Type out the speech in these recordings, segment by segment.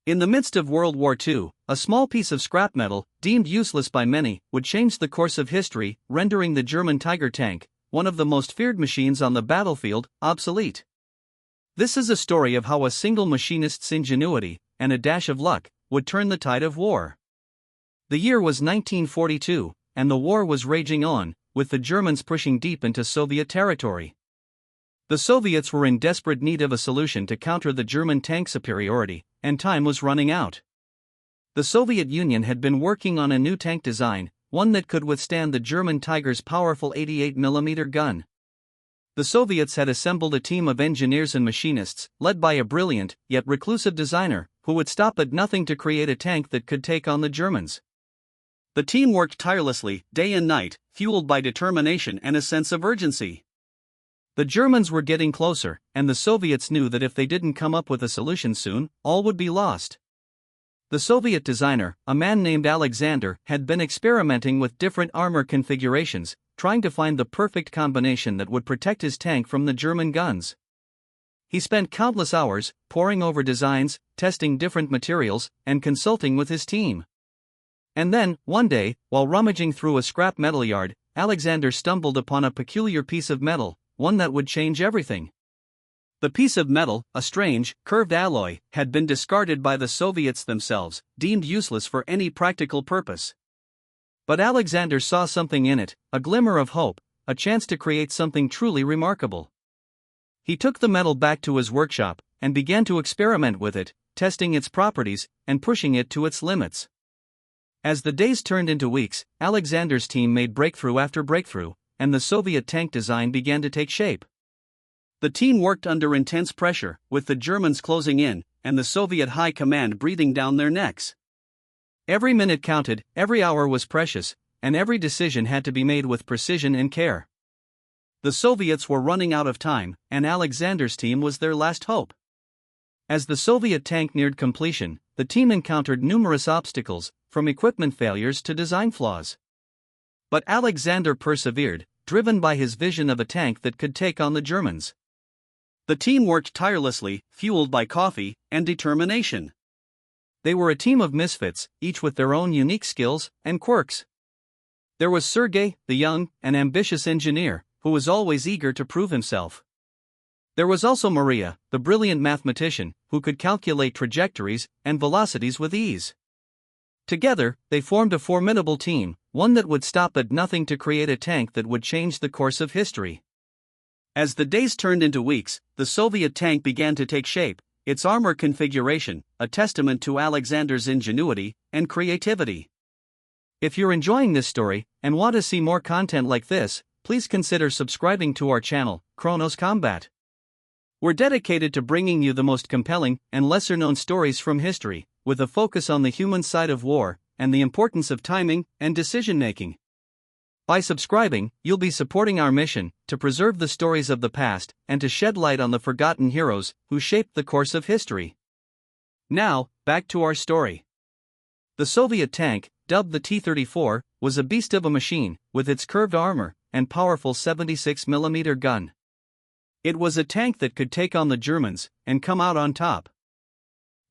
In the midst of World War II, a small piece of scrap metal, deemed useless by many, would change the course of history, rendering the German Tiger tank, one of the most feared machines on the battlefield, obsolete. This is a story of how a single machinist's ingenuity, and a dash of luck, would turn the tide of war. The year was 1942, and the war was raging on, with the Germans pushing deep into Soviet territory. The Soviets were in desperate need of a solution to counter the German tank superiority, and time was running out. The Soviet Union had been working on a new tank design, one that could withstand the German Tiger's powerful 88mm gun. The Soviets had assembled a team of engineers and machinists, led by a brilliant, yet reclusive designer, who would stop at nothing to create a tank that could take on the Germans. The team worked tirelessly, day and night, fueled by determination and a sense of urgency. The Germans were getting closer, and the Soviets knew that if they didn't come up with a solution soon, all would be lost. The Soviet designer, a man named Alexander, had been experimenting with different armor configurations, trying to find the perfect combination that would protect his tank from the German guns. He spent countless hours, poring over designs, testing different materials, and consulting with his team. And then, one day, while rummaging through a scrap metal yard, Alexander stumbled upon a peculiar piece of metal, one that would change everything. The piece of metal, a strange, curved alloy, had been discarded by the Soviets themselves, deemed useless for any practical purpose. But Alexander saw something in it, a glimmer of hope, a chance to create something truly remarkable. He took the metal back to his workshop, and began to experiment with it, testing its properties, and pushing it to its limits. As the days turned into weeks, Alexander's team made breakthrough after breakthrough, and the Soviet tank design began to take shape. The team worked under intense pressure, with the Germans closing in, and the Soviet high command breathing down their necks. Every minute counted, every hour was precious, and every decision had to be made with precision and care. The Soviets were running out of time, and Alexander's team was their last hope. As the Soviet tank neared completion, the team encountered numerous obstacles, from equipment failures to design flaws. But Alexander persevered, driven by his vision of a tank that could take on the Germans. The team worked tirelessly, fueled by coffee and determination. They were a team of misfits, each with their own unique skills and quirks. There was Sergei, the young and ambitious engineer, who was always eager to prove himself. There was also Maria, the brilliant mathematician, who could calculate trajectories and velocities with ease. Together, they formed a formidable team, one that would stop at nothing to create a tank that would change the course of history. As the days turned into weeks, the Soviet tank began to take shape, its armor configuration, a testament to Alexander's ingenuity and creativity. If you're enjoying this story, and want to see more content like this, please consider subscribing to our channel, Kronos Combat. We're dedicated to bringing you the most compelling and lesser-known stories from history, with a focus on the human side of war, and the importance of timing and decision-making. By subscribing, you'll be supporting our mission to preserve the stories of the past and to shed light on the forgotten heroes who shaped the course of history. Now, back to our story. The Soviet tank, dubbed the T-34, was a beast of a machine, with its curved armor and powerful 76mm gun. It was a tank that could take on the Germans and come out on top.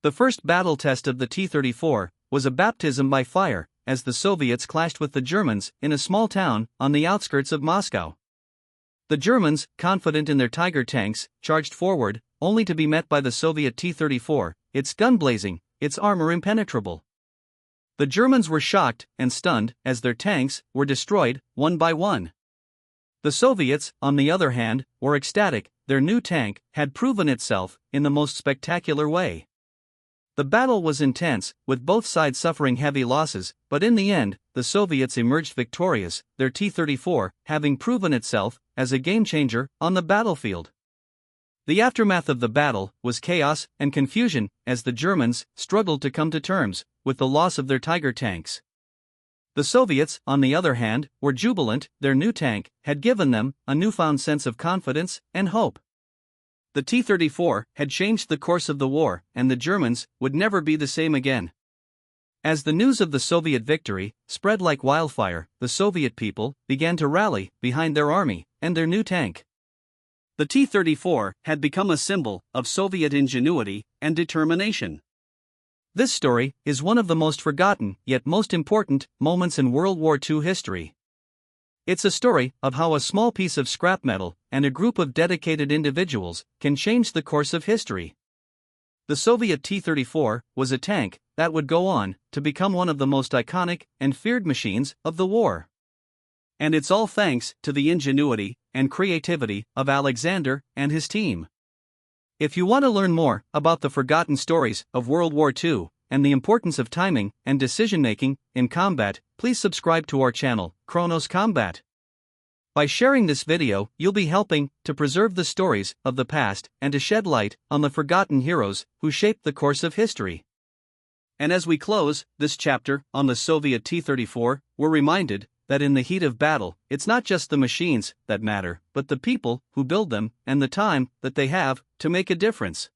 The first battle test of the T-34 was a baptism by fire, as the Soviets clashed with the Germans in a small town on the outskirts of Moscow. The Germans, confident in their Tiger tanks, charged forward, only to be met by the Soviet T-34, its gun blazing, its armor impenetrable. The Germans were shocked and stunned as their tanks were destroyed, one by one. The Soviets, on the other hand, were ecstatic. Their new tank had proven itself in the most spectacular way. The battle was intense, with both sides suffering heavy losses, but in the end, the Soviets emerged victorious, their T-34 having proven itself as a game-changer on the battlefield. The aftermath of the battle was chaos and confusion, as the Germans struggled to come to terms with the loss of their Tiger tanks. The Soviets, on the other hand, were jubilant. Their new tank had given them a newfound sense of confidence and hope. The T-34 had changed the course of the war, and the Germans would never be the same again. As the news of the Soviet victory spread like wildfire, the Soviet people began to rally behind their army and their new tank. The T-34 had become a symbol of Soviet ingenuity and determination. This story is one of the most forgotten yet most important moments in World War II history. It's a story of how a small piece of scrap metal and a group of dedicated individuals can change the course of history. The Soviet T-34 was a tank that would go on to become one of the most iconic and feared machines of the war. And it's all thanks to the ingenuity and creativity of Alexander and his team. If you want to learn more about the forgotten stories of World War II and the importance of timing and decision-making in combat, please subscribe to our channel, Kronos Combat. By sharing this video, you'll be helping to preserve the stories of the past and to shed light on the forgotten heroes who shaped the course of history. And as we close this chapter on the Soviet T-34, we're reminded that in the heat of battle, it's not just the machines that matter, but the people who build them and the time that they have to make a difference.